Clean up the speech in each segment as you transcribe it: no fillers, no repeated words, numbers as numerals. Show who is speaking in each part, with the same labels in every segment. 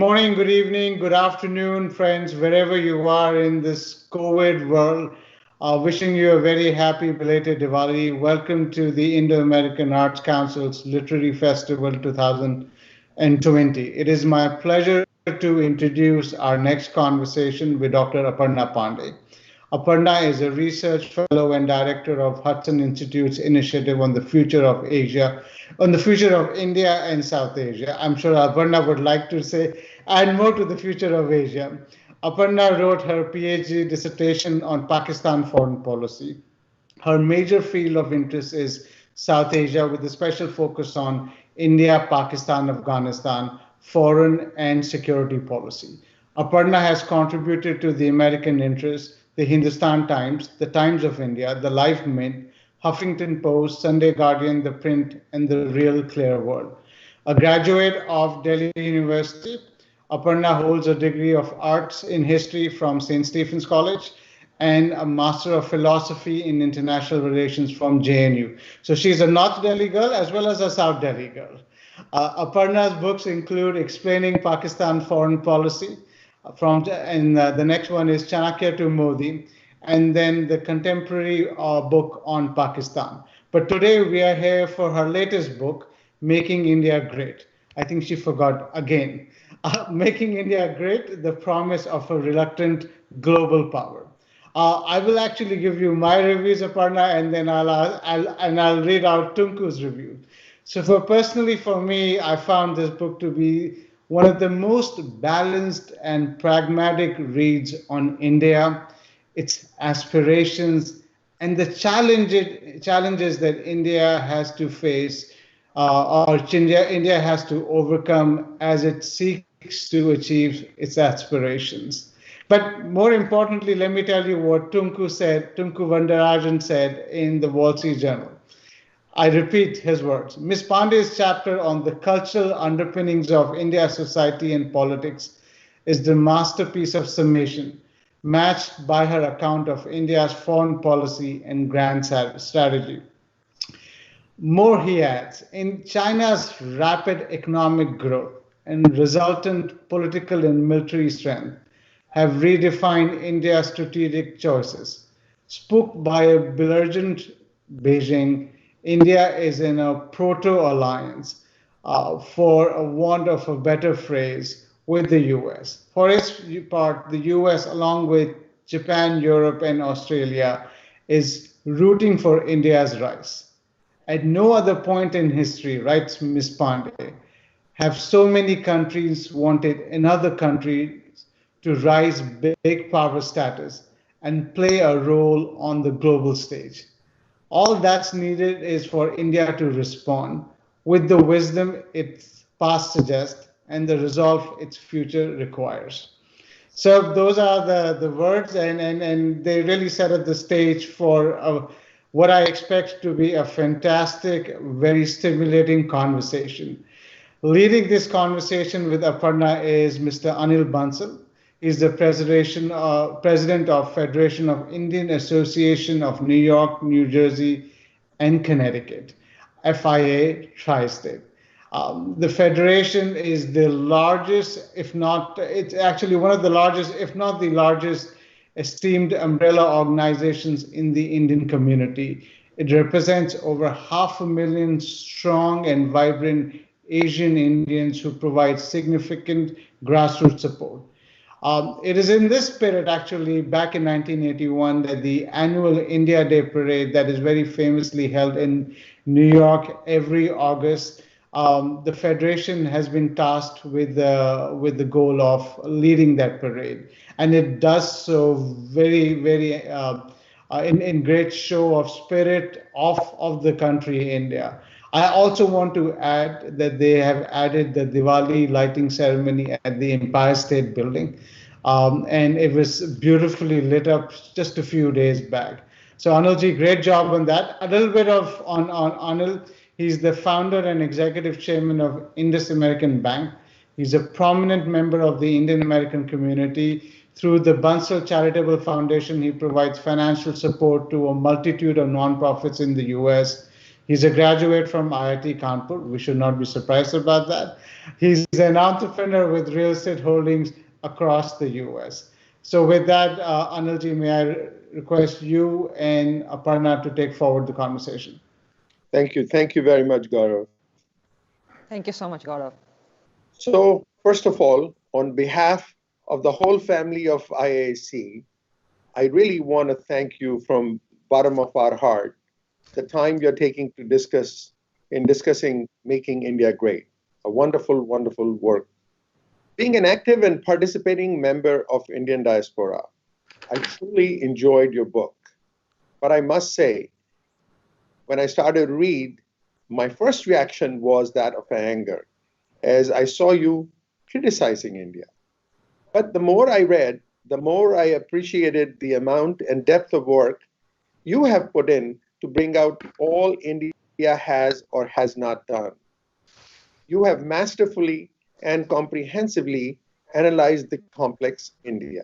Speaker 1: morning, good evening, good afternoon, friends, wherever you are in this COVID world. Wishing you a very happy belated Diwali. Welcome to the Indo-American Arts Council's Literary Festival 2020. It is my pleasure to introduce our next conversation with Dr. Aparna Pande. Aparna is a research fellow and director of Hudson Institute's initiative on the future of Asia, on the future of India and South Asia. I'm sure Aparna would like to say, and more to the future of Asia. Aparna wrote her PhD dissertation on Pakistan foreign policy. Her major field of interest is South Asia, with a special focus on India, Pakistan, Afghanistan, foreign and security policy. Aparna has contributed to the American Interest, the Hindustan Times, the Times of India, the Life Mint, Huffington Post, Sunday Guardian, The Print, and the Real Clear World. A graduate of Delhi University, Aparna holds a degree of arts in history from St. Stephen's College and a Master of Philosophy in International Relations from JNU. So she's a North Delhi girl as well as a South Delhi girl. Aparna's books include Explaining Pakistan Foreign Policy, and the next one is Chanakya to Modi, and then the contemporary book on Pakistan. But today we are here for her latest book, Making India Great. I think she forgot again. Making India Great, the promise of a reluctant global power. I will actually give you my reviews, Aparna, and then I'll read out Tunku's review. So personally for me, I found this book to be one of the most balanced and pragmatic reads on India, its aspirations, and the challenges that India has to face, India has to overcome as it seeks to achieve its aspirations. But more importantly, let me tell you what Tunku Vandarajan said in the Wall Street Journal. I repeat his words. Ms. Pandey's chapter on the cultural underpinnings of India's society and politics is the masterpiece of summation, matched by her account of India's foreign policy and grand strategy. More, he adds, in China's rapid economic growth and resultant political and military strength have redefined India's strategic choices. Spooked by a belligerent Beijing, India is in a proto-alliance, for a want of a better phrase, with the US. For its part, the US, along with Japan, Europe, and Australia, is rooting for India's rise. At no other point in history, writes Ms. Pandey, have so many countries wanted another country to rise big power status and play a role on the global stage. All that's needed is for India to respond with the wisdom its past suggests and the resolve its future requires. So those are the words, and they really set up the stage for what I expect to be a fantastic, very stimulating conversation. Leading this conversation with Aparna is Mr. Anil Bansal. He's the president of Federation of Indian Association of New York, New Jersey, and Connecticut, FIA Tri-State. The Federation is the largest, it's actually one of the largest, if not the largest, esteemed umbrella organizations in the Indian community. It represents over 500,000 strong and vibrant Asian Indians who provide significant grassroots support. It is in this spirit, actually, back in 1981, that the annual India Day parade that is very famously held in New York every August, the Federation has been tasked with the goal of leading that parade. And it does so very, very in great show of spirit of the country, India. I also want to add that they have added the Diwali lighting ceremony at the Empire State Building. And it was beautifully lit up just a few days back. So Anilji, great job on that. A little bit on Anil. He's the founder and executive chairman of Indus American Bank. He's a prominent member of the Indian American community. Through the Bansal Charitable Foundation, he provides financial support to a multitude of nonprofits in the US. He's a graduate from IIT Kanpur. We should not be surprised about that. He's an entrepreneur with real estate holdings across the US. So with that, Anilji, may I request you and Aparna to take forward the conversation.
Speaker 2: Thank you. Thank you very much, Gaurav.
Speaker 3: Thank you so much, Gaurav.
Speaker 2: So, first of all, on behalf of the whole family of IAAC, I really want to thank you from bottom of our heart, the time you're taking to discussing making India great. A wonderful, wonderful work. Being an active and participating member of Indian diaspora, I truly enjoyed your book. But I must say, when I started to read, my first reaction was that of anger, as I saw you criticizing India. But the more I read, the more I appreciated the amount and depth of work you have put in to bring out all India has or has not done. You have masterfully and comprehensively analyzed the complex India.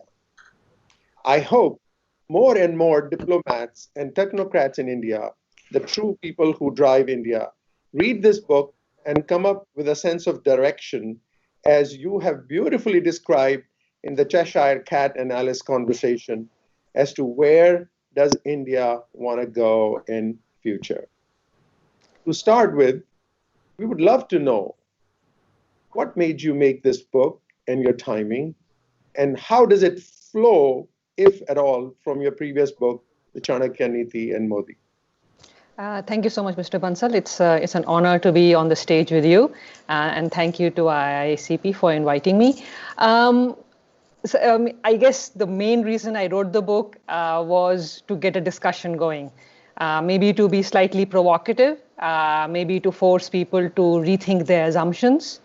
Speaker 2: I hope more and more diplomats and technocrats in India, the true people who drive India, read this book and come up with a sense of direction as you have beautifully described in the Cheshire Cat and Alice conversation as to where does India want to go in future. To start with, we would love to know what made you make this book and your timing, and how does it flow, if at all, from your previous book, The Chanakya Niti and Modi?
Speaker 3: Thank you so much, Mr. Bansal. It's an honor to be on the stage with you, and thank you to IICP for inviting me. I guess the main reason I wrote the book was to get a discussion going, maybe to be slightly provocative, maybe to force people to rethink their assumptions.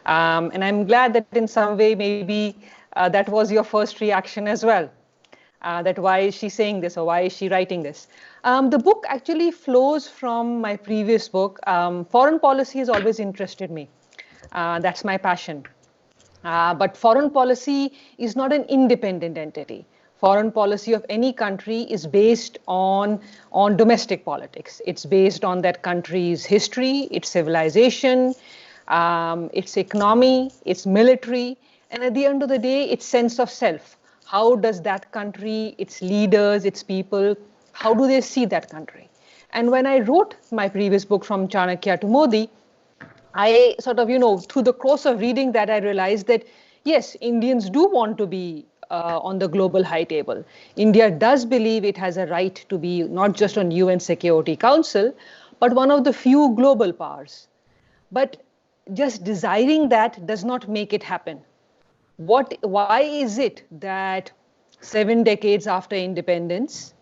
Speaker 3: And I'm glad that in some way, maybe that was your first reaction as well. That why is she saying this or why is she writing this? The book actually flows from my previous book. Foreign policy has always interested me. That's my passion. But foreign policy is not an independent entity. Foreign policy of any country is based on domestic politics. It's based on that country's history, its civilization, its economy, its military, and at the end of the day, its sense of self. How does that country, its leaders, its people, how do they see that country? And when I wrote my previous book, From Chanakya to Modi, I sort of, through the course of reading that, I realized that, yes, Indians do want to be on the global high table. India does believe it has a right to be not just on UN Security Council, but one of the few global powers. But just desiring that does not make it happen. Why is it that 7 decades after independence,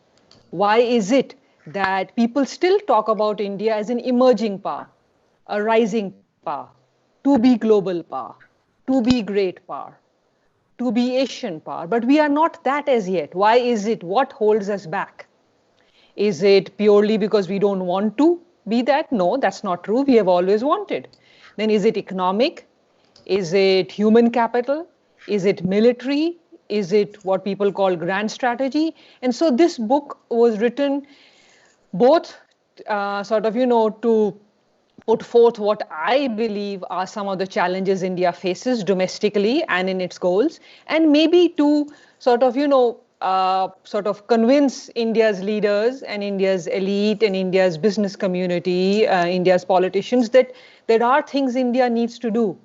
Speaker 3: why is it that people still talk about India as an emerging power, a rising power, to be global power, to be great power, to be Asian power, but we are not that as yet? Why is it? What holds us back? Is it purely because we don't want to be that? No, that's not true. We have always wanted. Then is it economic? Is it human capital? Is it military? Is it what people call grand strategy? And so this book was written both to put forth what I believe are some of the challenges India faces domestically and in its goals, and maybe to convince India's leaders and India's elite and India's business community, India's politicians, that there are things India needs to do.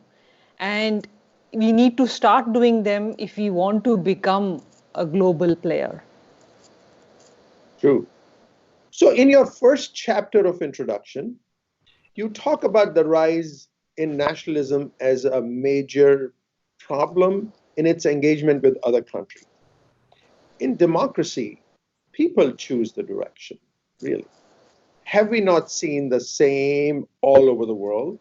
Speaker 3: And we need to start doing them if we want to become a global player.
Speaker 2: True. So in your first chapter of introduction, you talk about the rise in nationalism as a major problem in its engagement with other countries. In democracy, people choose the direction, really. Have we not seen the same all over the world?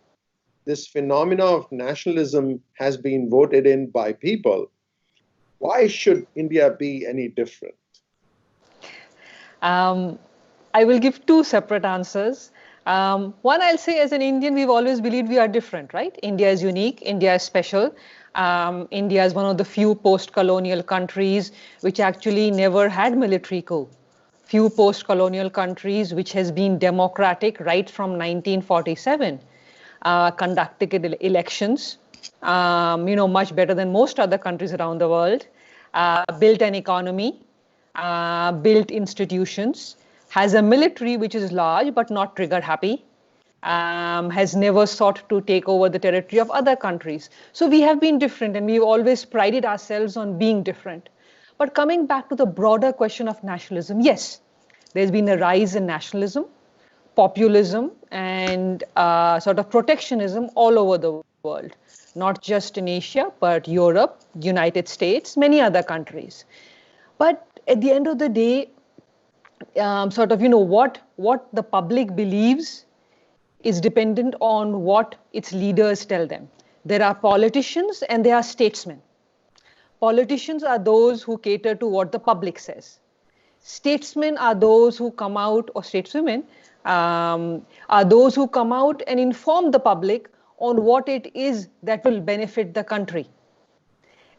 Speaker 2: This phenomena of nationalism has been voted in by people. Why should India be any different?
Speaker 3: I will give two separate answers. One, I'll say as an Indian, we've always believed we are different, right? India is unique, India is special. India is one of the few post-colonial countries which actually never had military coup. few post-colonial countries which has been democratic right from 1947, conducted elections, much better than most other countries around the world, built an economy, built institutions, has a military which is large but not trigger happy, has never sought to take over the territory of other countries. So we have been different, and we've always prided ourselves on being different. But coming back to the broader question of nationalism, yes, there's been a rise in nationalism, populism, and sort of protectionism all over the world, not just in Asia, but Europe, United States, many other countries. But at the end of the day, what the public believes is dependent on what its leaders tell them. There are politicians and there are statesmen. Politicians are those who cater to what the public says. Statesmen are those who come out, or stateswomen are those who come out and inform the public on what it is that will benefit the country.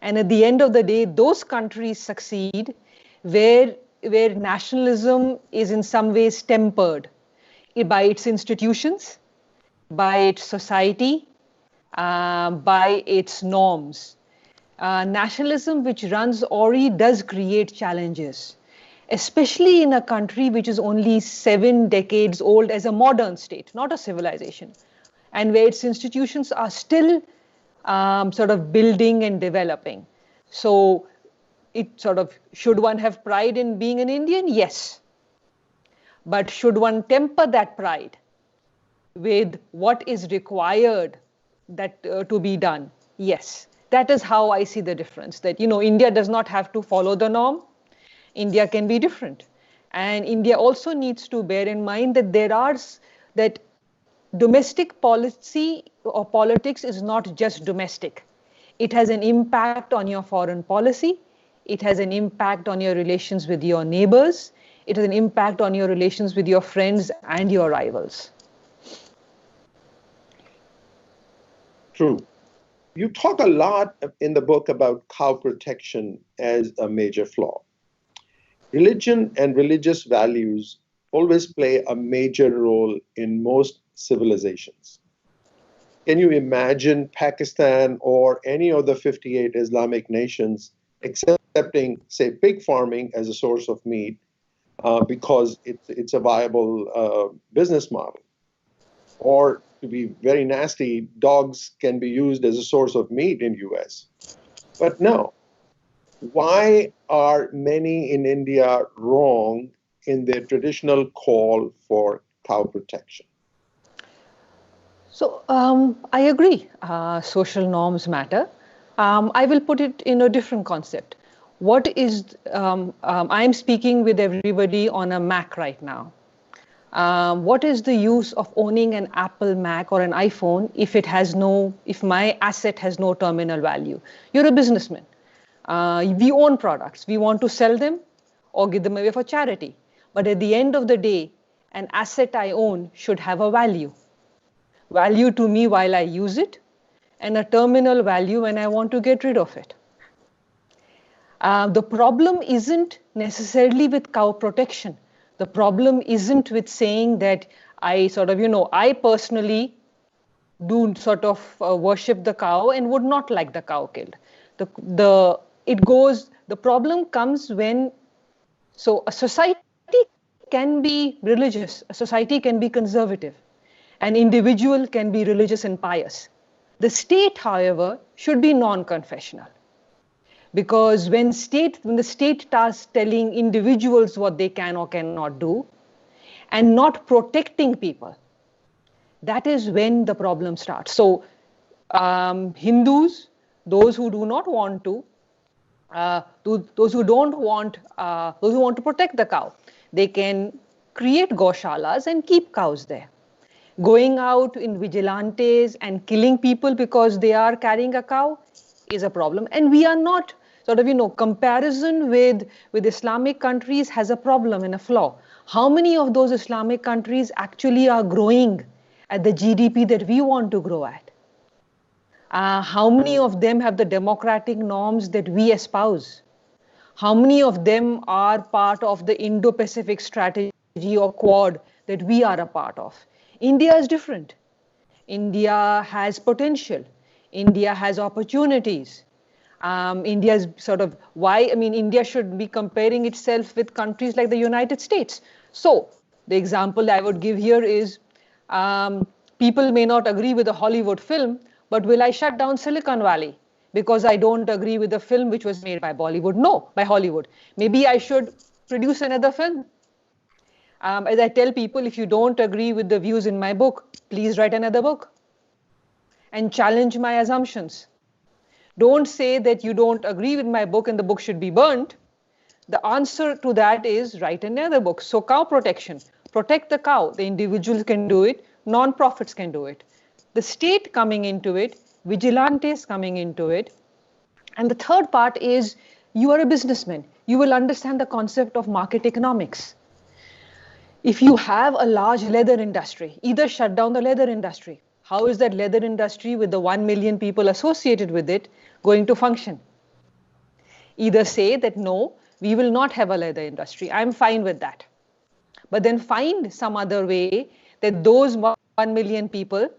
Speaker 3: And at the end of the day, those countries succeed where nationalism is in some ways tempered by its institutions, by its society, by its norms. Nationalism which runs awry does create challenges, especially in a country which is only 7 decades old as a modern state, not a civilization, and where its institutions are still sort of building and developing. So should one have pride in being an Indian? Yes. But should one temper that pride with what is required to be done? Yes. That is how I see the difference, that, India does not have to follow the norm. India can be different. And India also needs to bear in mind that domestic policy or politics is not just domestic. It has an impact on your foreign policy. It has an impact on your relations with your neighbors. It has an impact on your relations with your friends and your rivals.
Speaker 2: True. You talk a lot in the book about cow protection as a major flaw. Religion and religious values always play a major role in most civilizations. Can you imagine Pakistan or any of the 58 Islamic nations accepting, say, pig farming as a source of meat because it's a viable business model? Or, to be very nasty, dogs can be used as a source of meat in US. But no. Why are many in India wrong in their traditional call for cow protection?
Speaker 3: So I agree. Social norms matter. I will put it in a different concept. I'm speaking with everybody on a Mac right now. What is the use of owning an Apple Mac or an iPhone if my asset has no terminal value? You're a businessman. We own products. We want to sell them or give them away for charity. But at the end of the day, an asset I own should have a value. Value to me while I use it, and a terminal value when I want to get rid of it. The problem isn't necessarily with cow protection. The problem isn't with saying that I personally do worship the cow and would not like the cow killed. The problem comes when, a society can be religious, a society can be conservative, an individual can be religious and pious. The state, however, should be non-confessional. Because when the state starts telling individuals what they can or cannot do and not protecting people, that is when the problem starts. So Hindus, those who want to protect the cow, they can create goshalas and keep cows there. Going out in vigilantes and killing people because they are carrying a cow is a problem. And we are not comparison with Islamic countries has a problem and a flaw. How many of those Islamic countries actually are growing at the GDP that we want to grow at? How many of them have the democratic norms that we espouse? How many of them are part of the Indo-Pacific strategy or Quad that we are a part of? India is different. India has potential. India has opportunities. India is sort of why, I mean, India should be comparing itself with countries like the United States. So the example I would give here is people may not agree with a Hollywood film, but will I shut down Silicon Valley because I don't agree with the film which was made by Bollywood? No, by Hollywood. Maybe I should produce another film. As I tell people, if you don't agree with the views in my book, please write another book and challenge my assumptions. Don't say that you don't agree with my book and the book should be burnt. The answer to that is write another book. So cow protection, protect the cow. The individuals can do it, non-profits can do it. The state coming into it, vigilantes coming into it. And the third part is you are a businessman. You will understand the concept of market economics. If you have a large leather industry, either shut down the leather industry. How is that leather industry with the 1 million people associated with it going to function? Either say that no, we will not have a leather industry. I'm fine with that. But then find some other way that those 1 million people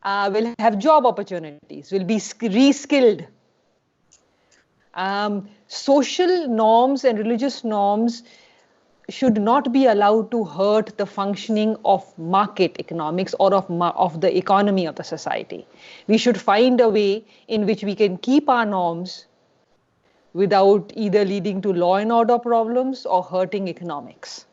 Speaker 3: will have job opportunities, will be re-skilled. Social norms and religious norms should not be allowed to hurt the functioning of market economics or of the economy of the society. We should find a way in which we can keep our norms without either leading to law and order problems or hurting economics.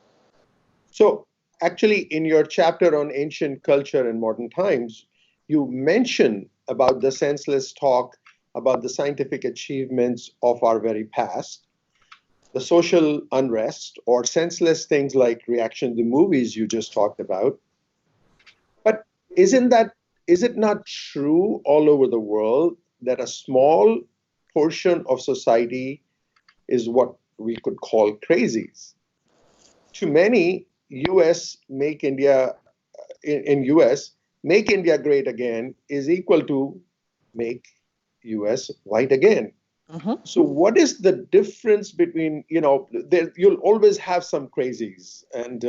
Speaker 2: So actually, in your chapter on ancient culture and modern times, you mention about the senseless talk about the scientific achievements of our very past, the social unrest or senseless things like reaction to movies you just talked about. But is it not true all over the world that a small portion of society is what we could call crazies? To many, US make India in US make India great again is equal to make US white again. So what is the difference between, you'll always have some crazies, and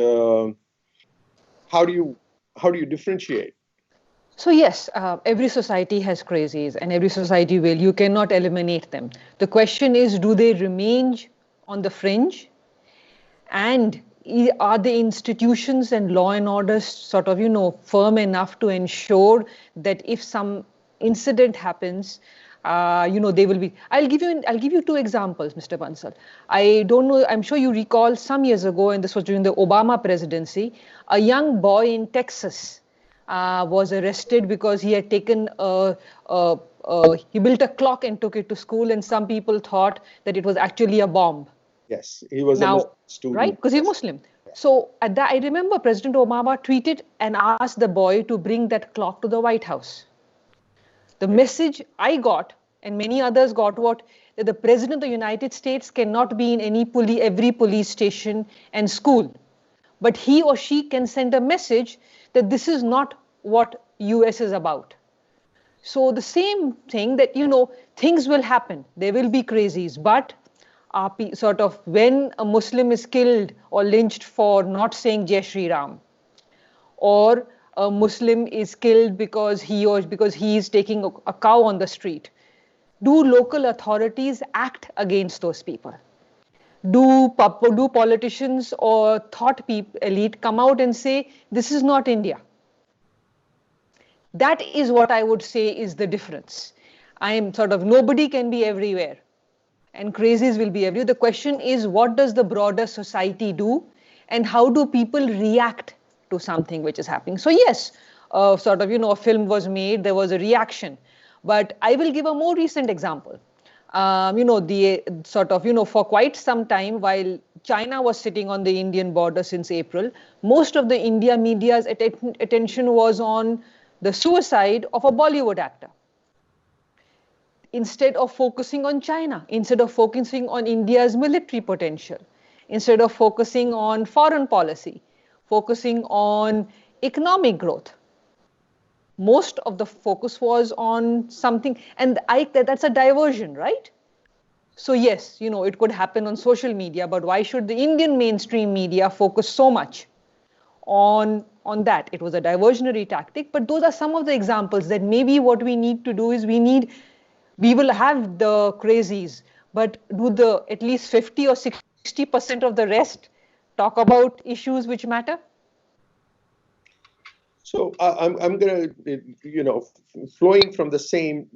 Speaker 2: how do you differentiate?
Speaker 3: So yes, every society has crazies and every society will. You cannot eliminate them. The question is, do they remain on the fringe? And are the institutions and law and orders sort of, firm enough to ensure that if some incident happens, they will be. I'll give you two examples, Mr. Bansal. I don't know. I'm sure you recall some years ago, and this was during the Obama presidency. A young boy in Texas was arrested because he had taken he built a clock and took it to school, and some people thought that it was actually a bomb.
Speaker 2: Yes, he was a Muslim student.
Speaker 3: Right? Because he's Muslim. So at that, I remember President Obama tweeted and asked the boy to bring that clock to the White House. The message I got, and many others got, that the President of the United States cannot be in every police station and school. But he or she can send a message that this is not what US is about. So the same thing that, things will happen. There will be crazies, but sort of when a Muslim is killed or lynched for not saying Jai Shri Ram, or a Muslim is killed because he is taking a cow on the street, do local authorities act against those people? Do politicians or thought elite come out and say, this is not India? That is what I would say is the difference. Nobody can be everywhere, and crazies will be everywhere. The question is, what does the broader society do, and how do people react to something which is happening? So yes, a film was made, there was a reaction. But I will give a more recent example. For quite some time, while China was sitting on the Indian border since April, most of the India media's attention was on the suicide of a Bollywood actor. Instead of focusing on China, instead of focusing on India's military potential, instead of focusing on foreign policy, focusing on economic growth, most of the focus was on something, and that's a diversion, right? So yes, it could happen on social media, but why should the Indian mainstream media focus so much on that? It was a diversionary tactic, but those are some of the examples that maybe what we need to do is we will have the crazies, but do the at least 50 or 60% of the rest talk about issues which matter?
Speaker 2: So I'm gonna, flowing from the same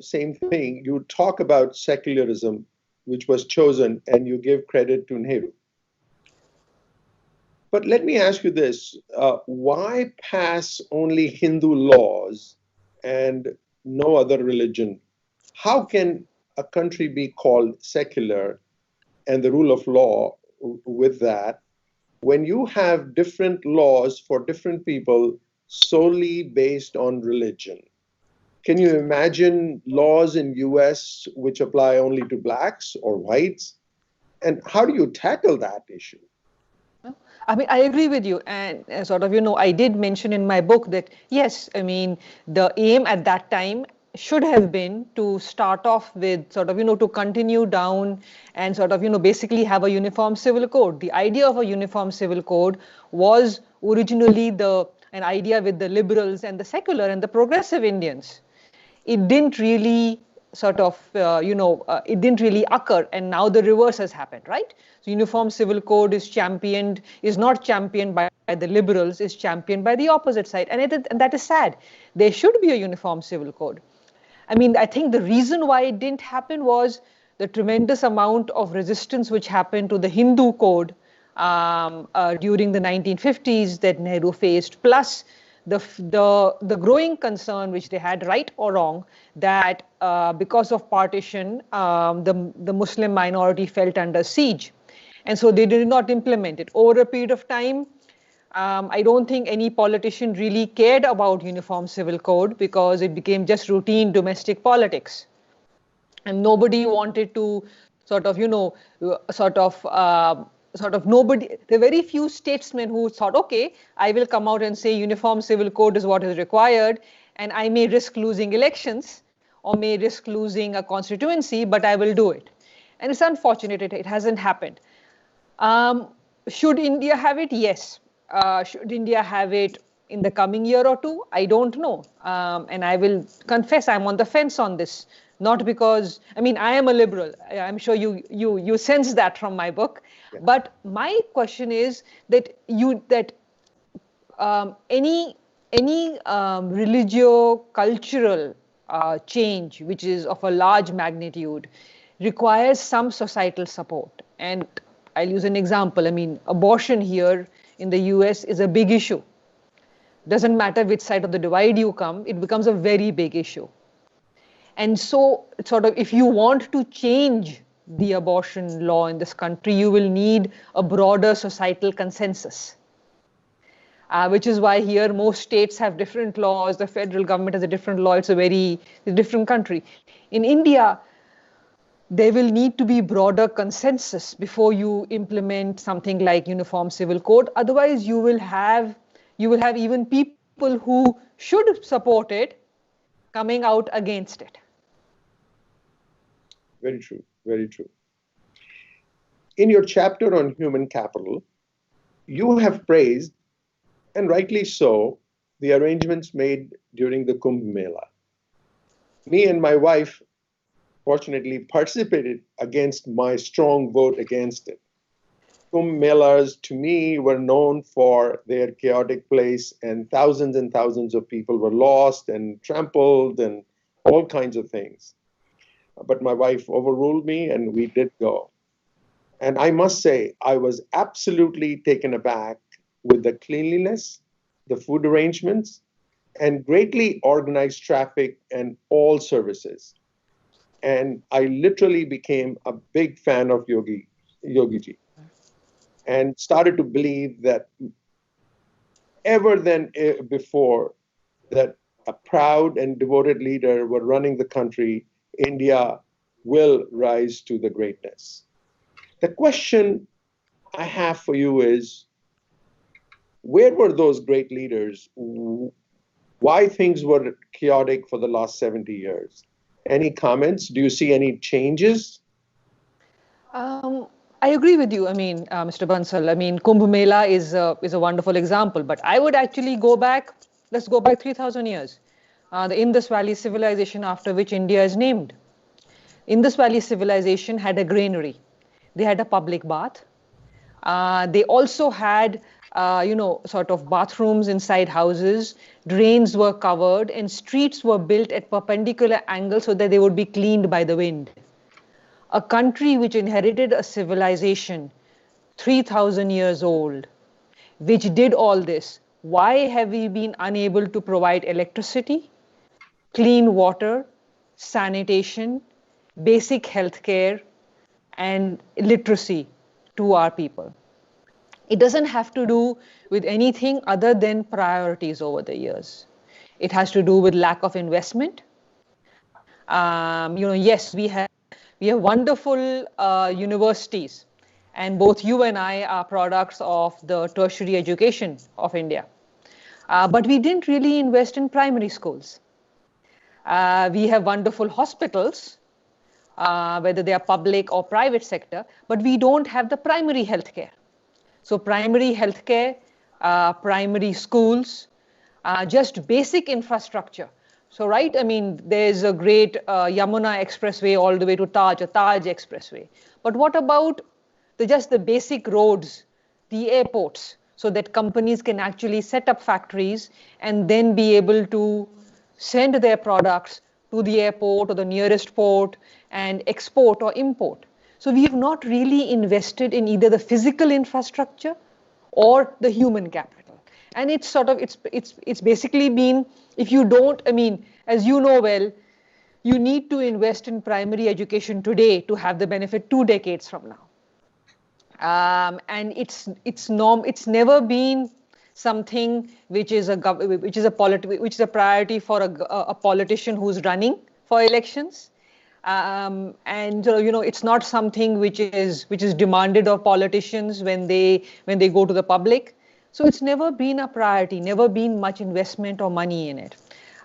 Speaker 2: thing. You talk about secularism, which was chosen, and you give credit to Nehru. But let me ask you this: why pass only Hindu laws and no other religion? How can a country be called secular and the rule of law with that when you have different laws for different people solely based on religion? Can you imagine laws in US which apply only to blacks or whites? And how do you tackle that issue?
Speaker 3: I mean, I agree with you. And I did mention in my book that, yes, I mean, the aim at that time should have been to start off with to continue down and basically have a uniform civil code. The idea of a uniform civil code was originally an idea with the liberals and the secular and the progressive Indians. It didn't really it didn't really occur, and now the reverse has happened, right? So uniform civil code is not championed by the liberals, is championed by the opposite side, and that is sad. There should be a uniform civil code. I mean, I think the reason why it didn't happen was the tremendous amount of resistance which happened to the Hindu code during the 1950s that Nehru faced, plus the growing concern which they had, right or wrong, that because of partition, the Muslim minority felt under siege. And so they did not implement it. Over a period of time, I don't think any politician really cared about uniform civil code because it became just routine domestic politics. And nobody wanted to nobody, there are very few statesmen who thought, okay, I will come out and say uniform civil code is what is required, and I may risk losing elections or may risk losing a constituency, but I will do it. And it's unfortunate it hasn't happened. Should India have it? Yes. Should India have it in the coming year or two? I don't know. And I will confess I'm on the fence on this. Not because, I mean, I am a liberal. I'm sure you sense that from my book.
Speaker 2: Yeah.
Speaker 3: But my question is that any religio-cultural change, which is of a large magnitude, requires some societal support. And I'll use an example. I mean, abortion here in the US is a big issue. Doesn't matter which side of the divide you come, it becomes a very big issue. And so, if you want to change the abortion law in this country, you will need a broader societal consensus. Which is why here most states have different laws. The federal government has a different law. It's a different country. In India, there will need to be broader consensus before you implement something like uniform civil code. Otherwise, you will have even people who should support it coming out against it.
Speaker 2: Very true, very true. In your chapter on human capital, you have praised, and rightly so, the arrangements made during the Kumbh Mela. Me and my wife, fortunately, participated against my strong vote against it. Kumbh Melas, to me, were known for their chaotic place, and thousands of people were lost and trampled and all kinds of things. But my wife overruled me, and we did go. And I must say, I was absolutely taken aback with the cleanliness, the food arrangements, and greatly organized traffic and all services. And I literally became a big fan of Yogi and started to believe that ever than before that a proud and devoted leader were running the country, India will rise to the greatness. The question I have for you is, where were those great leaders? Why things were chaotic for the last 70 years? Any comments? Do you see any changes?
Speaker 3: I agree with you. Mr. Bansal, Kumbh Mela is a wonderful example, but I would actually go back, let's go back 3,000 years. The Indus Valley civilization after which India is named. Indus Valley civilization had a granary. They had a public bath. They also had, sort of bathrooms inside houses. Drains were covered and streets were built at perpendicular angles so that they would be cleaned by the wind. A country which inherited a civilization 3,000 years old, which did all this, why have we been unable to provide electricity, clean water, sanitation, basic health care, and literacy to our people? It doesn't have to do with anything other than priorities over the years. It has to do with lack of investment. Yes, we have wonderful universities, and both you and I are products of the tertiary education of India. But we didn't really invest in primary schools. We have wonderful hospitals, whether they are public or private sector, but we don't have the primary health care. So primary health care, primary schools, just basic infrastructure. So, right, there's a great Yamuna Expressway all the way to Taj, a Taj Expressway. But what about just the basic roads, the airports, so that companies can actually set up factories and then be able to send their products to the airport or the nearest port and export or import? So we have not really invested in either the physical infrastructure or the human capital. And it's sort of, it's basically been, if you don't, as you know well, you need to invest in primary education today to have the benefit 2 decades from now. And it's never been something which is a priority for a politician who's running for elections. It's not something which is demanded of politicians when they go to the public. So it's never been a priority, never been much investment or money in it.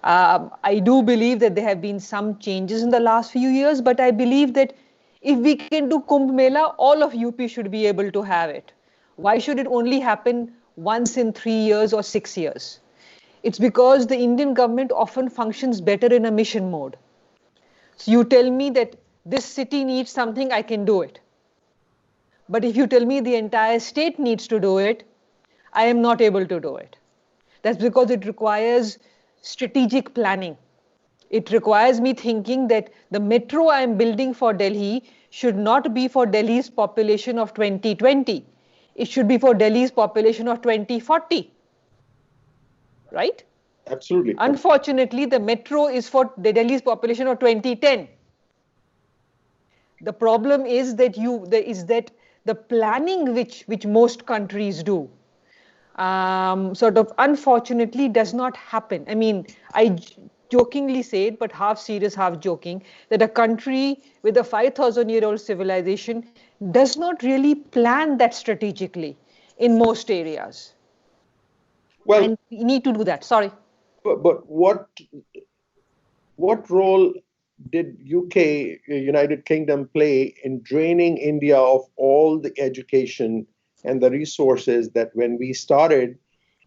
Speaker 3: I do believe that there have been some changes in the last few years, but I believe that if we can do Kumbh Mela, all of UP should be able to have it. Why should it only happen once in 3 years or 6 years? It's because the Indian government often functions better in a mission mode. So you tell me that this city needs something, I can do it. But if you tell me the entire state needs to do it, I am not able to do it. That's because it requires strategic planning. It requires me thinking that the metro I am building for Delhi should not be for Delhi's population of 2020. It should be for Delhi's population of 2040. Right?
Speaker 2: Absolutely.
Speaker 3: Unfortunately, the metro is for the Delhi's population of 2010. The problem is that the planning which most countries do sort of unfortunately does not happen. I jokingly say it, but half serious, half joking, that a country with a 5,000-year-old civilization does not really plan that strategically in most areas.
Speaker 2: Well,
Speaker 3: and we need to do that. Sorry.
Speaker 2: But what role did UK, United Kingdom, play in draining India of all the education and the resources that when we started,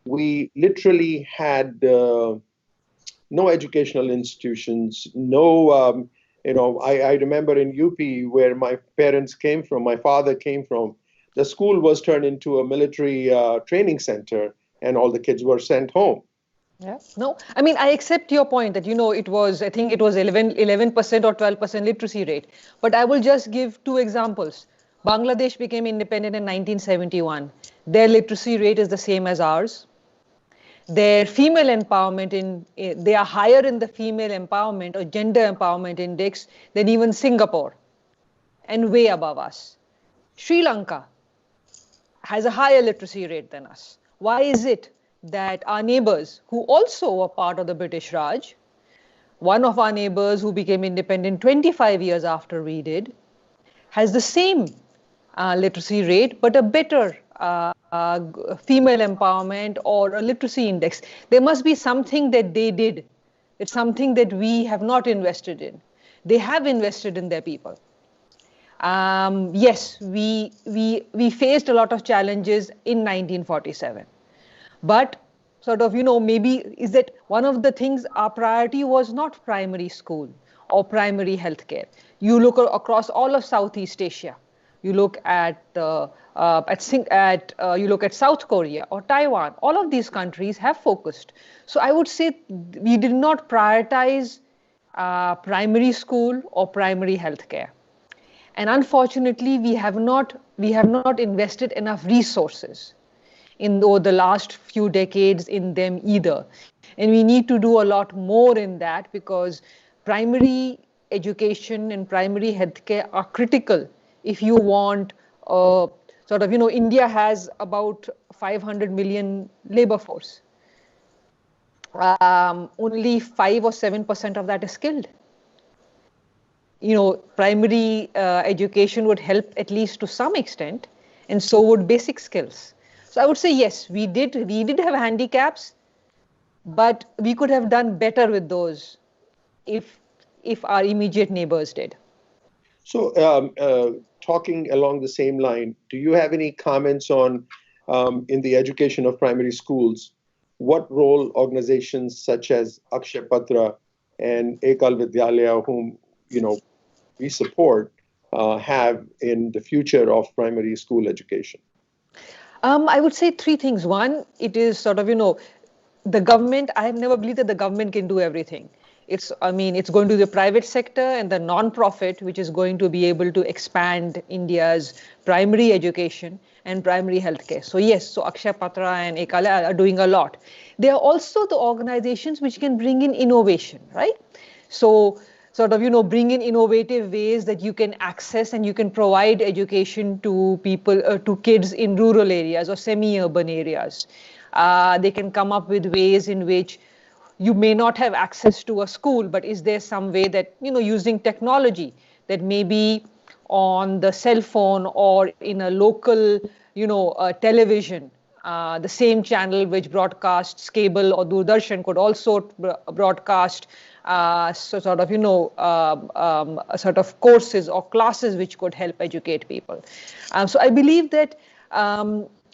Speaker 2: we literally had no educational institutions, no, I remember in UP where my parents came from, my father came from, the school was turned into a military training center and all the kids were sent home.
Speaker 3: Yeah. No, I accept your point that, I think it was 11% or 12% literacy rate. But I will just give 2 examples. Bangladesh became independent in 1971. Their literacy rate is the same as ours. Their female empowerment, they are higher in the female empowerment or gender empowerment index than even Singapore, and way above us. Sri Lanka has a higher literacy rate than us. Why is it that our neighbors, who also were part of the British Raj, one of our neighbors who became independent 25 years after we did, has the same literacy rate, but a better female empowerment or a literacy index? There must be something that they did. It's something that we have not invested in. They have invested in their people. Yes, we faced a lot of challenges in 1947, but sort of, maybe is that one of the things our priority was not primary school or primary healthcare. You look across all of Southeast Asia. You look at you look at South Korea or Taiwan. All of these countries have focused. So I would say we did not prioritize primary school or primary healthcare. And unfortunately, we have not invested enough resources in over the last few decades in them either. And we need to do a lot more in that, because primary education and primary healthcare are critical if you want India has about 500 million labor force. Only 5 or 7% of that is skilled. Primary education would help at least to some extent, and so would basic skills. So I would say yes, we did have handicaps, but we could have done better with those if our immediate neighbors did.
Speaker 2: So, talking along the same line, do you have any comments on in the education of primary schools, what role organizations such as Akshay Patra and Ekal Vidyalaya, whom we support, have in the future of primary school education?
Speaker 3: I would say three things. One, it is the government. I have never believed that the government can do everything. It's going to be the private sector and the non-profit, which is going to be able to expand India's primary education and primary healthcare. So yes, so Akshay Patra and Ekala are doing a lot. They are also the organizations which can bring in innovation, right? So bring in innovative ways that you can access and you can provide education to people, to kids in rural areas or semi-urban areas. They can come up with ways in which you may not have access to a school, but is there some way that, using technology, that maybe on the cell phone or in a local, television, the same channel which broadcasts cable or Doordarshan could also broadcast courses or classes which could help educate people. So I believe that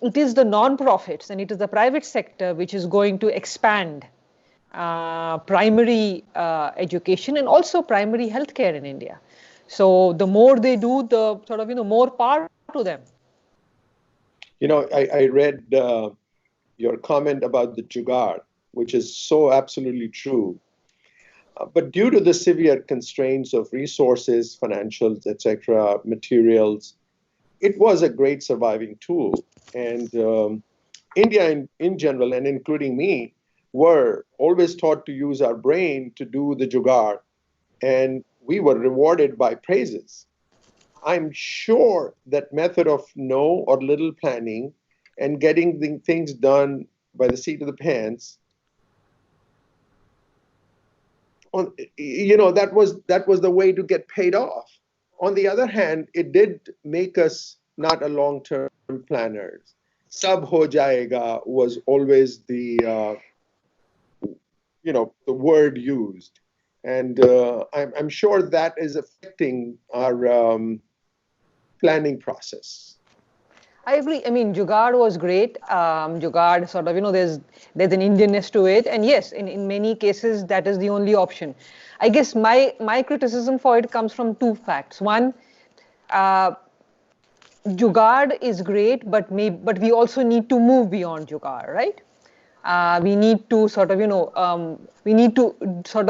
Speaker 3: it is the non-profits and it is the private sector which is going to expand primary education and also primary healthcare in India. So the more they do, the more power to them.
Speaker 2: I read your comment about the jugaad, which is so absolutely true. But due to the severe constraints of resources, financials, etc., materials, it was a great surviving tool. And India in general, and including me, were always taught to use our brain to do the jugaad, and we were rewarded by praises. I'm sure that method of no or little planning and getting the things done by the seat of the pants, that was the way to get paid off. On the other hand, it did make us not a long-term planners. Sab ho jayega was always the word used, and I'm sure that is affecting our planning process.
Speaker 3: I agree. I mean, jugaad was great. Jugaad there's an Indianness to it, and yes, in many cases that is the only option. I guess my criticism for it comes from two facts. One, jugaad is great, but we also need to move beyond jugaad, right? We need to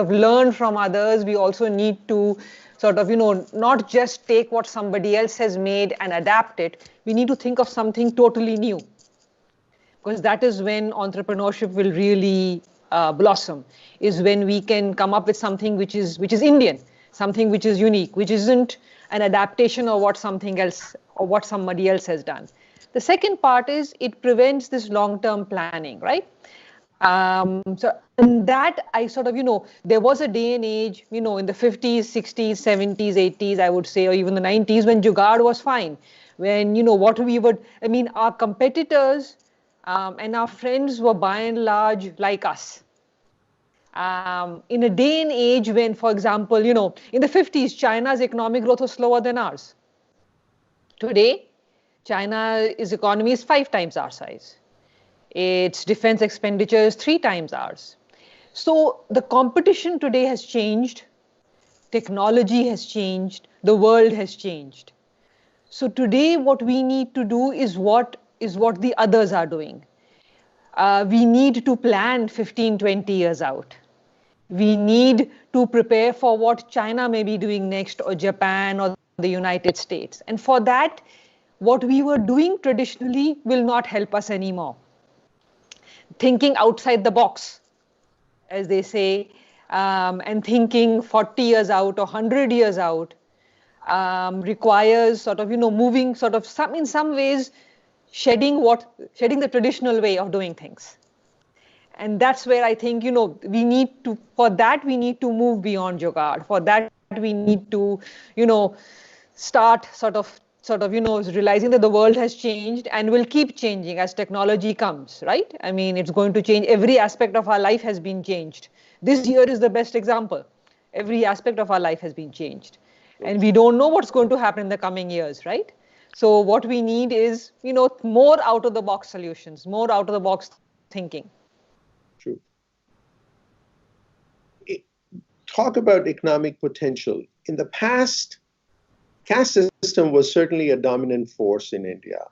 Speaker 3: learn from others. We also need to not just take what somebody else has made and adapt it. We need to think of something totally new, because that is when entrepreneurship will really blossom, is when we can come up with something which is Indian, something which is unique, which isn't an adaptation of what something else or what somebody else has done. The second part is it prevents this long-term planning, right? So in that, there was a day and age, in the 50s, 60s, 70s, 80s, I would say, or even the 90s, when jugaad was fine. When, our competitors and our friends were by and large like us. In a day and age when, for example, in the 50s, China's economic growth was slower than ours. Today, China's economy is 5 times our size. Its defense expenditure is 3 times ours. So the competition today has changed. Technology has changed. The world has changed. So today what we need to do is what the others are doing. We need to plan 15, 20 years out. We need to prepare for what China may be doing next, or Japan, or the United States. And for that, what we were doing traditionally will not help us anymore. Thinking outside the box, as they say, and thinking 40 years out or 100 years out requires sort of, moving sort of in some ways, shedding the traditional way of doing things. And that's where I think, we need to move beyond Jugaad. For that, we need to, start sort of, realizing that the world has changed and will keep changing as technology comes, right? I mean, it's going to change. Every aspect of our life has been changed. This year is the best example. Every aspect of our life has been changed. And we don't know what's going to happen in the coming years, right? So what we need is, more out of the box solutions, more out of the box thinking.
Speaker 2: True. Talk about economic potential. In the past, caste system was certainly a dominant force in India.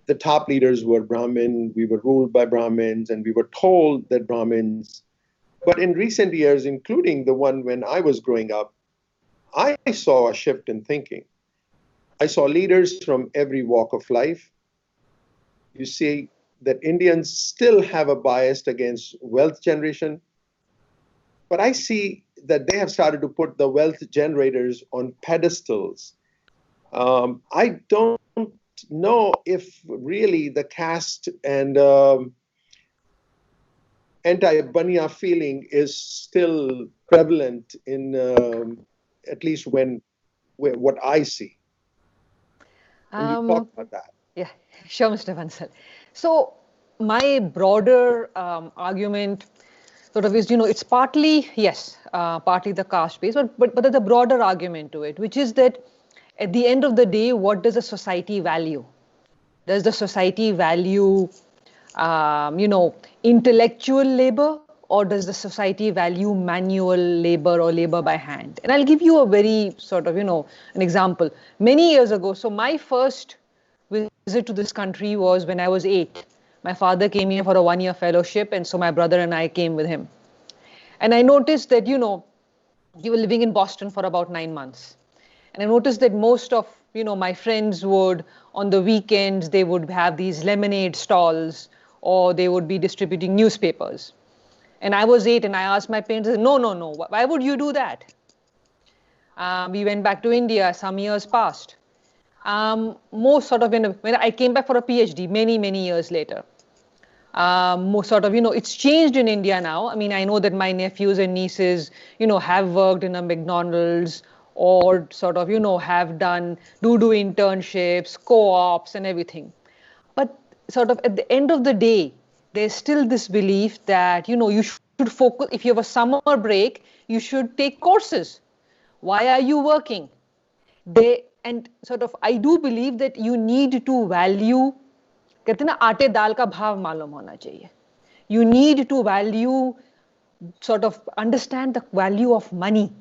Speaker 2: The top leaders were Brahmin, we were ruled by Brahmins, and we were told that Brahmins. But in recent years, including the one when I was growing up, I saw a shift in thinking. I saw leaders from every walk of life. You see that Indians still have a bias against wealth generation, but I see that they have started to put the wealth generators on pedestals. I don't know if really the caste and anti-Banya feeling is still prevalent in at least what I see. Can you talk about that?
Speaker 3: Yeah, sure, Mr. Bansal. So my broader argument sort of is, it's partly, yes, partly the caste base, but there's a broader argument to it, which is that at the end of the day, what does a society value? Does the society value, intellectual labor, or does the society value manual labor or labor by hand? And I'll give you a very sort of, an example. Many years ago, so my first visit to this country was when I was 8. My father came here for a 1-year fellowship, and so my brother and I came with him. And I noticed that, you were living in Boston for about 9 months. And I noticed that most of, my friends would, on the weekends, they would have these lemonade stalls, or they would be distributing newspapers. And I was 8, and I asked my parents, no, why would you do that? We went back to India, some years passed. Most sort of, when I came back for a PhD many years later, most sort of, it's changed in India now. I mean, I know that my nephews and nieces, have worked in a McDonald's, or sort of, have do internships, co-ops and everything. But sort of at the end of the day, there's still this belief that, you should focus. If you have a summer break, you should take courses. Why are you working? And sort of, I do believe that you need to value, कहते हैं ना, आटे दाल का भाव मालूम होना चाहिए. You need to value, sort of understand the value of money,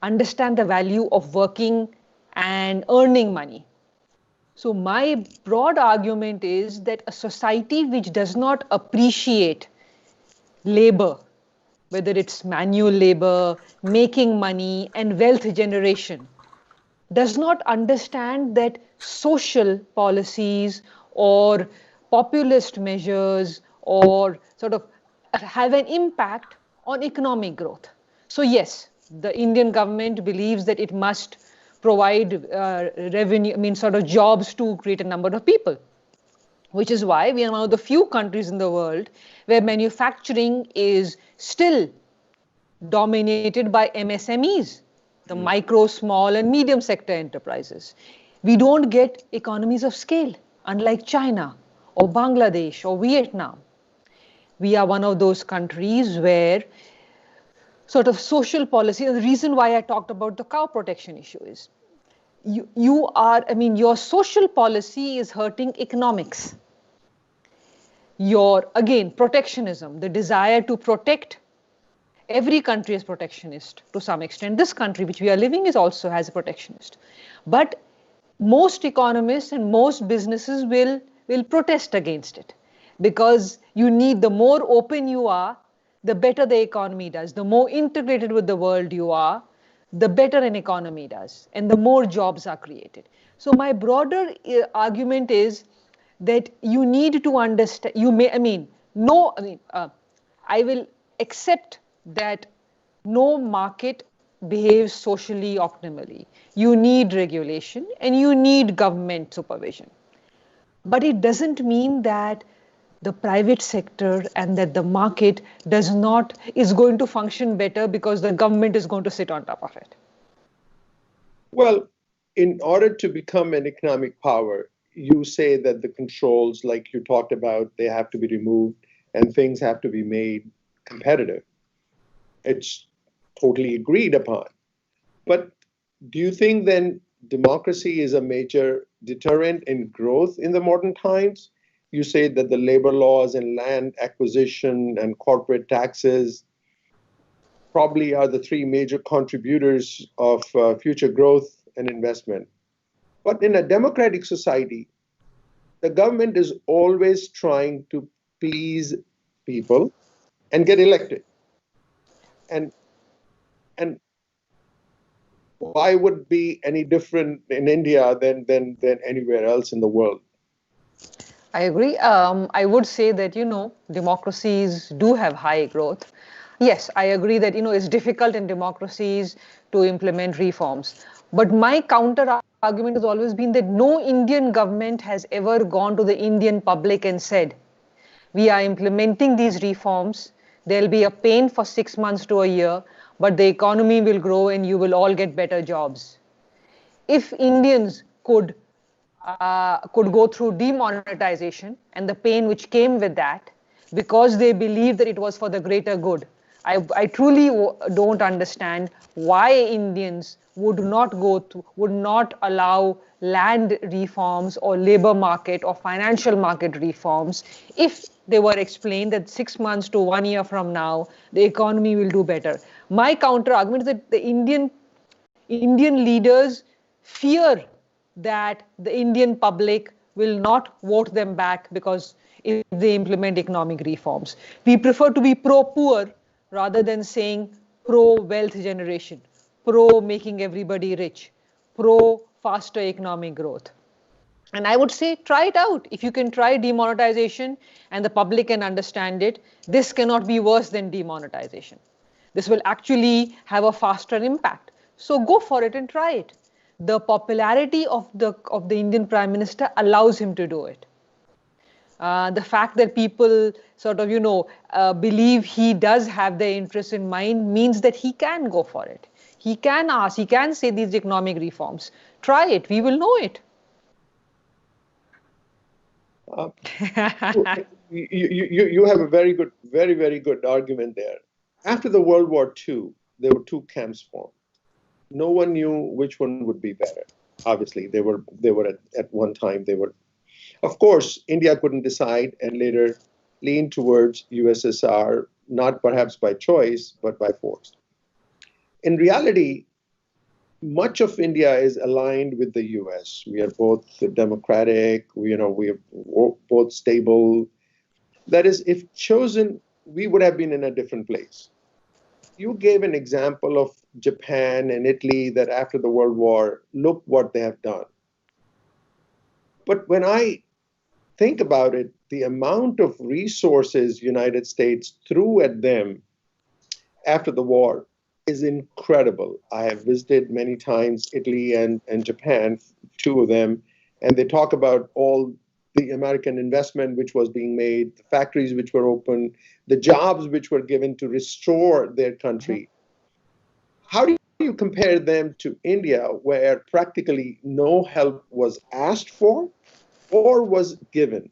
Speaker 3: understand the value of working and earning money. So my broad argument is that a society which does not appreciate labor, whether it's manual labor, making money, and wealth generation, does not understand that social policies or populist measures or sort of have an impact on economic growth. So yes, the Indian government believes that it must provide revenue, sort of jobs to create a number of people, which is why we are one of the few countries in the world where manufacturing is still dominated by MSMEs, the micro, small, and medium sector enterprises. We don't get economies of scale, unlike China or Bangladesh or Vietnam. We are one of those countries where sort of social policy, and the reason why I talked about the cow protection issue is, your social policy is hurting economics. Again, protectionism, the desire to protect. Every country is protectionist to some extent. This country, which we are living, is also has a protectionist. But most economists and most businesses will protest against it, because the more open you are, the better the economy does. The more integrated with the world you are, the better an economy does, and the more jobs are created. So my broader argument is that you need to understand. I will accept that no market behaves socially optimally. You need regulation and you need government supervision. But it doesn't mean that the private sector and that the market is going to function better because the government is going to sit on top of it.
Speaker 2: Well, in order to become an economic power, you say that the controls, like you talked about, they have to be removed and things have to be made competitive. It's totally agreed upon. But do you think then democracy is a major deterrent in growth in the modern times? You say that the labor laws and land acquisition and corporate taxes probably are the three major contributors of future growth and investment. But in a democratic society, the government is always trying to please people and get elected. And why would it be any different in India than anywhere else in the world?
Speaker 3: I agree. I would say that, democracies do have high growth. Yes, I agree that, it's difficult in democracies to implement reforms. But my counter argument has always been that no Indian government has ever gone to the Indian public and said, we are implementing these reforms. There'll be a pain for 6 months to a year, but the economy will grow and you will all get better jobs. If Indians could go through demonetization and the pain which came with that, because they believed that it was for the greater good, I truly don't understand why Indians would not allow land reforms or labor market or financial market reforms if they were explained that 6 months to 1 year from now the economy will do better. My counter argument is that the Indian leaders fear that the Indian public will not vote them back because if they implement economic reforms. We prefer to be pro-poor rather than saying pro-wealth generation, pro-making everybody rich, pro-faster economic growth. And I would say try it out. If you can try demonetization and the public can understand it, this cannot be worse than demonetization. This will actually have a faster impact. So go for it and try it. The popularity of the Indian Prime Minister allows him to do it. The fact that people sort of, believe he does have their interests in mind means that he can go for it. He can ask, he can say these economic reforms. Try it, we will know it.
Speaker 2: You have a very good, very, very good argument there. After the World War II, there were two camps formed. No one knew which one would be better. Obviously, they were at one time, they were. Of course, India couldn't decide and later leaned towards USSR, not perhaps by choice, but by force. In reality, much of India is aligned with the US. We are both democratic, we are both stable. That is, if chosen, we would have been in a different place. You gave an example of Japan and Italy that after the World War, look what they have done. But when I think about it, the amount of resources United States threw at them after the war is incredible. I have visited many times Italy and Japan, two of them, and they talk about all the American investment which was being made, the factories which were open, the jobs which were given to restore their country. How do you compare them to India, where practically no help was asked for or was given?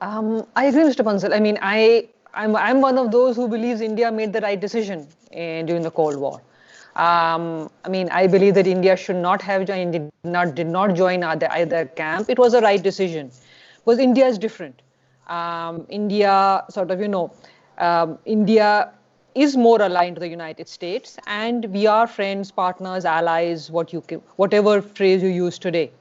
Speaker 3: I agree, Mr. Bansal. I mean, I'm one of those who believes India made the right decision during the Cold War. I believe that India should not have joined, did not join either camp. It was a right decision because India is different. India India is more aligned to the United States, and we are friends, partners, allies, whatever phrase you use today.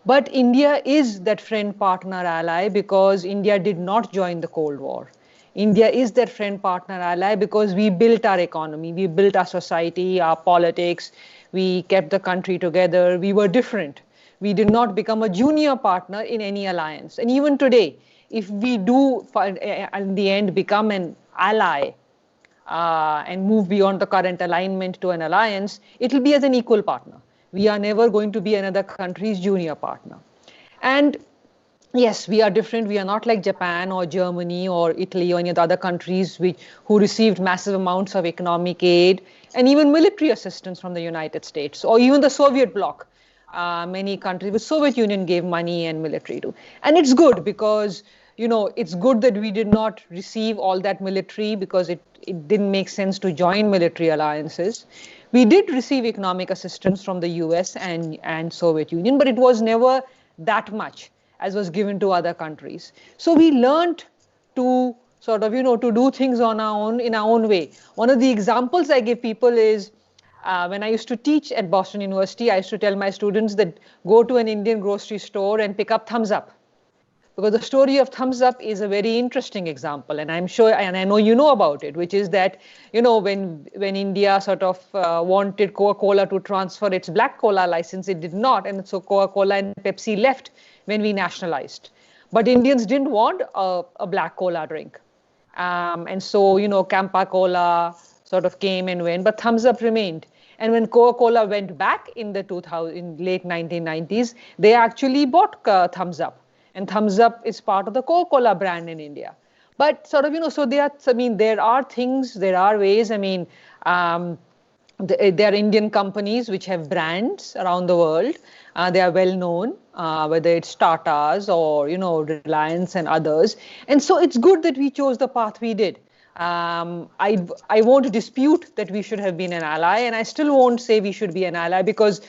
Speaker 3: But India is that friend, partner, ally because India did not join the Cold War. India is that friend, partner, ally because we built our economy, we built our society, our politics, we kept the country together, we were different. We did not become a junior partner in any alliance. And even today, if we do, in the end, become an ally and move beyond the current alignment to an alliance, it will be as an equal partner. We are never going to be another country's junior partner. And yes, we are different. We are not like Japan or Germany or Italy or any of the other countries who received massive amounts of economic aid and even military assistance from the United States or even the Soviet bloc. Many countries, the Soviet Union gave money and military to. And it's good because, it's good that we did not receive all that military because it didn't make sense to join military alliances. We did receive economic assistance from the US and Soviet Union, but it was never that much as was given to other countries. So we learned to to do things on our own, in our own way. One of the examples I give people is when I used to teach at Boston University, I used to tell my students that go to an Indian grocery store and pick up Thumbs Up. Because the story of Thumbs Up is a very interesting example, and I'm sure, and I know you know about it, which is that, when India wanted Coca-Cola to transfer its black cola license, it did not, and so Coca-Cola and Pepsi left when we nationalized. But Indians didn't want a black cola drink. And so, Campa Cola came and went, but Thumbs Up remained. And when Coca-Cola went back in late 1990s, they actually bought Thumbs Up. And Thumbs Up is part of the Coca-Cola brand in India. But so there are things, there are ways. There are Indian companies which have brands around the world. They are well known, whether it's Tata's or, Reliance and others. And so it's good that we chose the path we did. I won't dispute that we should have been an ally, and I still won't say we should be an ally because,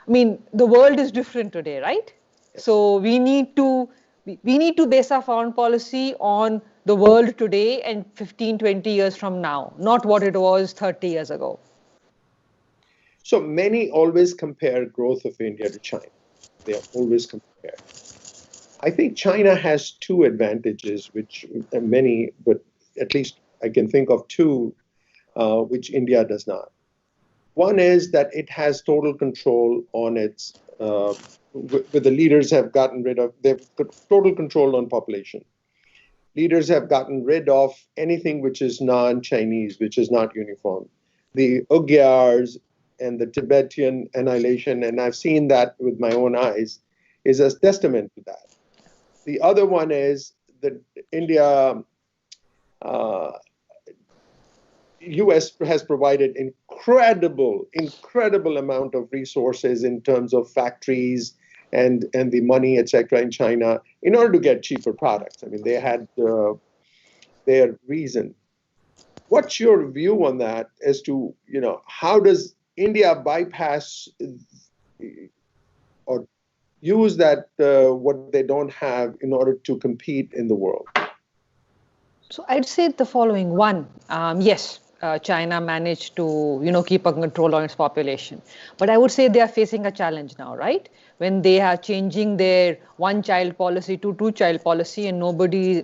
Speaker 3: the world is different today, right? So we need to base our foreign policy on the world today and 15, 20 years from now, not what it was 30 years ago.
Speaker 2: So many always compare growth of India to China. They are always compared. I think China has two advantages, which many, but at least I can think of two, which India does not. One is that it has total control on its, with the leaders have gotten rid of, they've got total control on population. Leaders have gotten rid of anything which is non-Chinese, which is not uniform. The Ugyars and the Tibetan annihilation, and I've seen that with my own eyes, is a testament to that. The other one is that India, US has provided incredible amount of resources in terms of factories and the money, etc., in China in order to get cheaper products. They had their reason. What's your view on that as to, how does India bypass or use that what they don't have in order to compete in the world?
Speaker 3: So I'd say the following. One, yes, China managed to, keep a control on its population. But I would say they are facing a challenge now, right? When they are changing their one-child policy to two-child policy, and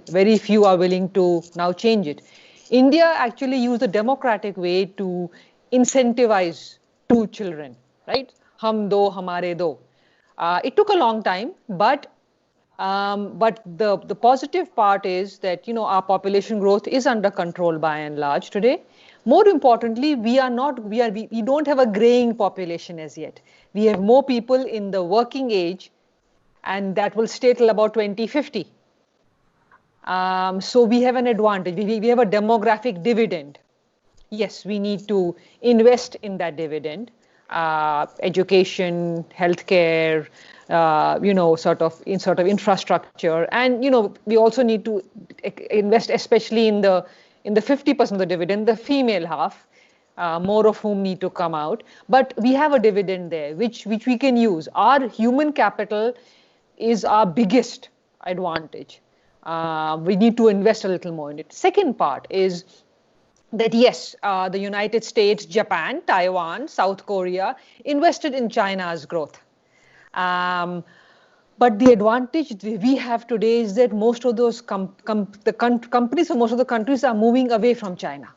Speaker 3: very few are willing to now change it. India actually used a democratic way to incentivize 2 children, right? Hum do, hamare do. It took a long time, but the positive part is that our population growth is under control by and large today. More importantly, we don't have a graying population as yet. We have more people in the working age, and that will stay till about 2050. So we have an advantage. We have a demographic dividend. Yes, we need to invest in that dividend. Education, healthcare, infrastructure, and we also need to invest, especially in the 50% of the dividend, the female half, more of whom need to come out. But we have a dividend there, which we can use. Our human capital is our biggest advantage. We need to invest a little more in it. Second part is that yes, the United States, Japan, Taiwan, South Korea invested in China's growth. But the advantage we have today is that most of those companies from most of the countries are moving away from China.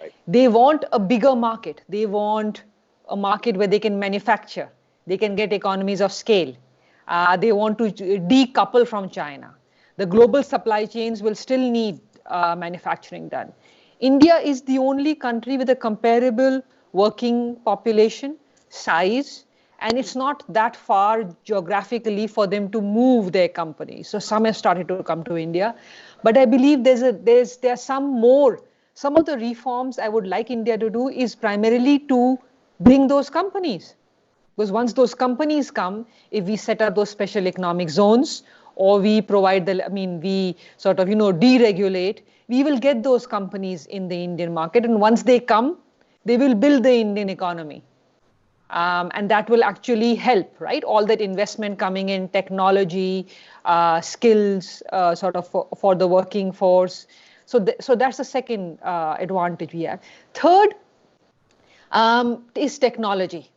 Speaker 3: Right. They want a bigger market. They want a market where they can manufacture. They can get economies of scale. They want to decouple from China. The global supply chains will still need manufacturing done. India is the only country with a comparable working population, size, and it's not that far geographically for them to move their companies. So some have started to come to India. But I believe there's some of the reforms I would like India to do is primarily to bring those companies. Because once those companies come, if we set up those special economic zones, or we provide we sort of, deregulate, we will get those companies in the Indian market. And once they come, they will build the Indian economy. And that will actually help, right? All that investment coming in, technology, skills, sort of for the working force. So that's the second advantage we have. Third is technology.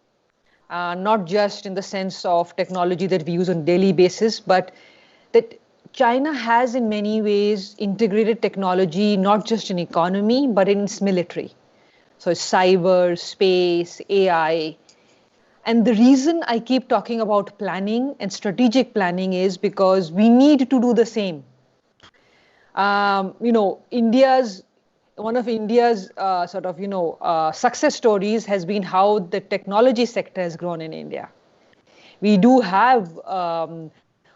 Speaker 3: Not just in the sense of technology that we use on a daily basis, but that China has in many ways integrated technology, not just in economy, but in its military. So cyber, space, AI. And the reason I keep talking about planning and strategic planning is because we need to do the same. One of India's success stories has been how the technology sector has grown in India. We do have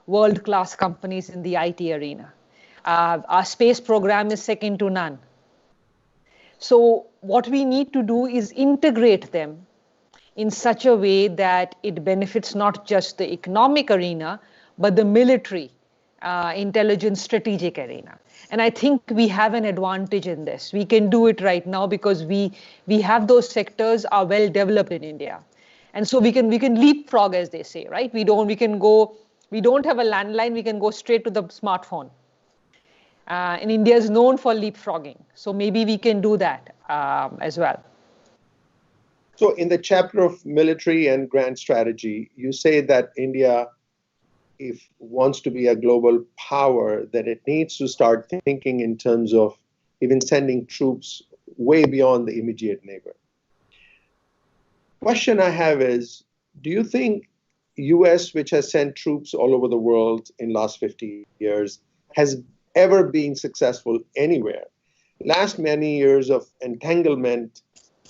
Speaker 3: world-class companies in the IT arena. Our space program is second to none. So what we need to do is integrate them in such a way that it benefits not just the economic arena, but the military, intelligence, strategic arena. And I think we have an advantage in this. We can do it right now because we have those sectors are well developed in India. And so we can leapfrog, as they say, right? We don't have a landline, we can go straight to the smartphone. And India is known for leapfrogging. So maybe we can do that as well.
Speaker 2: So in the chapter of military and grand strategy, you say that India, if wants to be a global power, that it needs to start thinking in terms of even sending troops way beyond the immediate neighbor. Question I have is, do you think US, which has sent troops all over the world in last 50 years, has ever been successful anywhere? Last many years of entanglement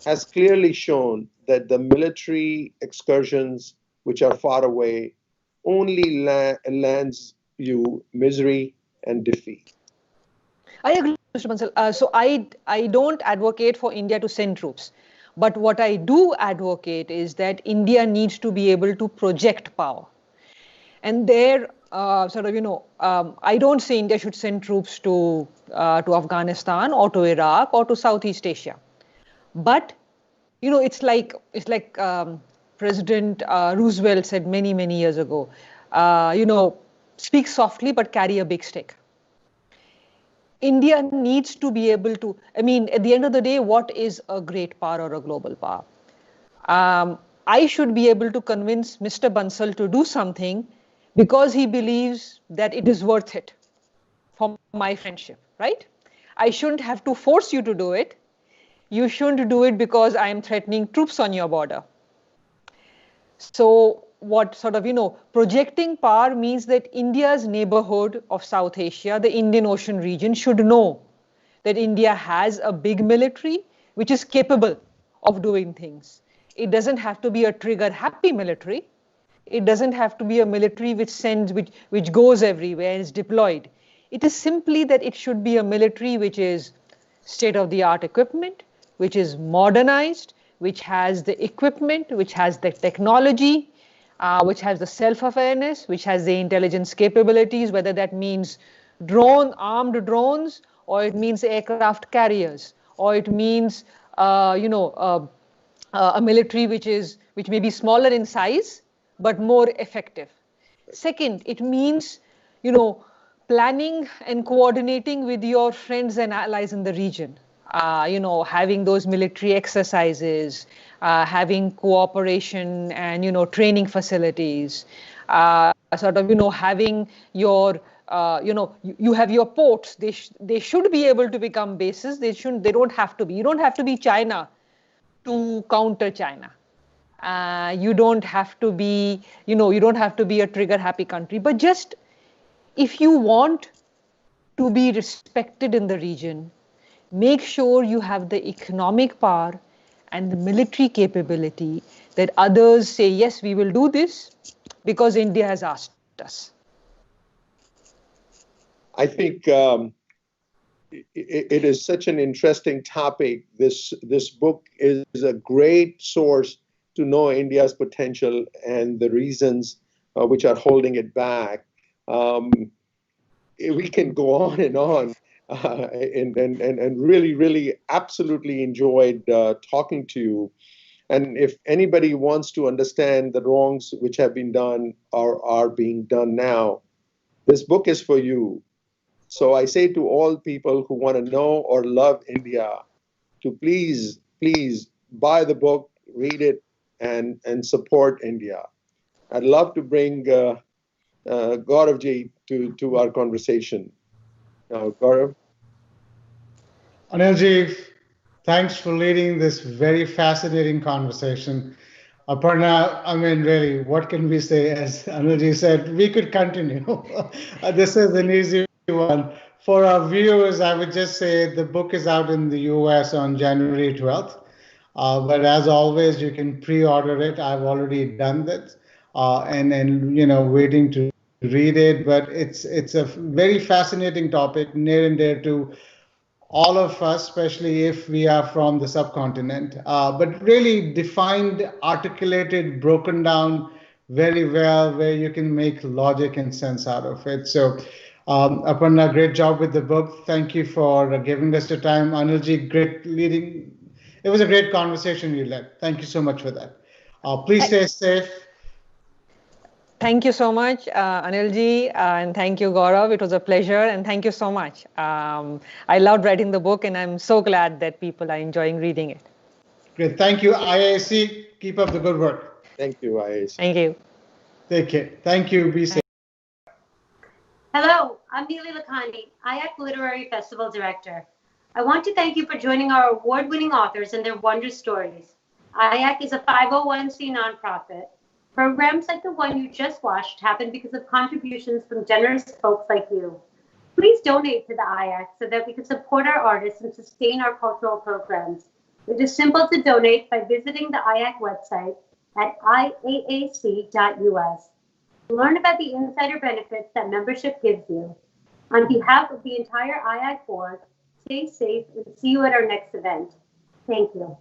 Speaker 2: has clearly shown that the military excursions, which are far away, only lands you misery and defeat.
Speaker 3: I agree, Mr. Bansal. So I don't advocate for India to send troops. But what I do advocate is that India needs to be able to project power. And there, I don't say India should send troops to Afghanistan or to Iraq or to Southeast Asia. But, it's like President Roosevelt said many, many years ago, speak softly but carry a big stick. India needs to be able to, at the end of the day, what is a great power or a global power? I should be able to convince Mr. Bansal to do something because he believes that it is worth it for my friendship, right? I shouldn't have to force you to do it. You shouldn't do it because I am threatening troops on your border. So what projecting power means that India's neighborhood of South Asia, the Indian Ocean region, should know that India has a big military which is capable of doing things. It doesn't have to be a trigger-happy military. It doesn't have to be a military which goes everywhere and is deployed. It is simply that it should be a military which is state-of-the-art equipment, which is modernized, which has the equipment, which has the technology, which has the self-awareness, which has the intelligence capabilities, whether that means armed drones, or it means aircraft carriers, or it means a military which may be smaller in size but more effective. Second, it means, planning and coordinating with your friends and allies in the region. Having those military exercises, having cooperation and, training facilities, having your, you have your ports. They should be able to become bases. They don't have to be. You don't have to be China to counter China. You don't have to be, you don't have to be a trigger happy country, but just if you want to be respected in the region, make sure you have the economic power and the military capability that others say, yes, we will do this because India has asked us.
Speaker 2: I think it is such an interesting topic. This book is a great source to know India's potential and the reasons which are holding it back. We can go on and really absolutely enjoyed talking to you. And if anybody wants to understand the wrongs which have been done or are being done now, this book is for you. So I say to all people who want to know or love India to please buy the book, read it, and support India. I'd love to bring Gauravji to our conversation. Gaurav?
Speaker 1: Anilji, thanks for leading this very fascinating conversation. Aparna, I mean, really, what can we say? As Anilji said, we could continue. This is an easy one. For our viewers, I would just say the book is out in the US on January 12th. But as always, you can pre-order it. I've already done that, and waiting to read it. But it's a very fascinating topic, near and dear to all of us, especially if we are from the subcontinent, but really defined, articulated, broken down very well, where you can make logic and sense out of it. So, Aparna, great job with the book. Thank you for giving us your time. Anilji, great leading. It was a great conversation you led. Thank you so much for that. Please stay safe.
Speaker 3: Thank you so much, Anilji, and thank you, Gaurav. It was a pleasure, and thank you so much. I loved writing the book, and I'm so glad that people are enjoying reading it.
Speaker 1: Great. Thank you, IAAC. Keep up the good work.
Speaker 2: Thank you, IAAC.
Speaker 3: Thank you.
Speaker 1: Take care. Thank you. Be safe.
Speaker 4: Hello, I'm Neeli Lakhani, IAAC Literary Festival Director. I want to thank you for joining our award-winning authors and their wondrous stories. IAAC is a 501c nonprofit. Programs like the one you just watched happen because of contributions from generous folks like you. Please donate to the IAAC so that we can support our artists and sustain our cultural programs. It is simple to donate by visiting the IAAC website at iaac.us. Learn about the insider benefits that membership gives you. On behalf of the entire IAAC board, stay safe and see you at our next event. Thank you.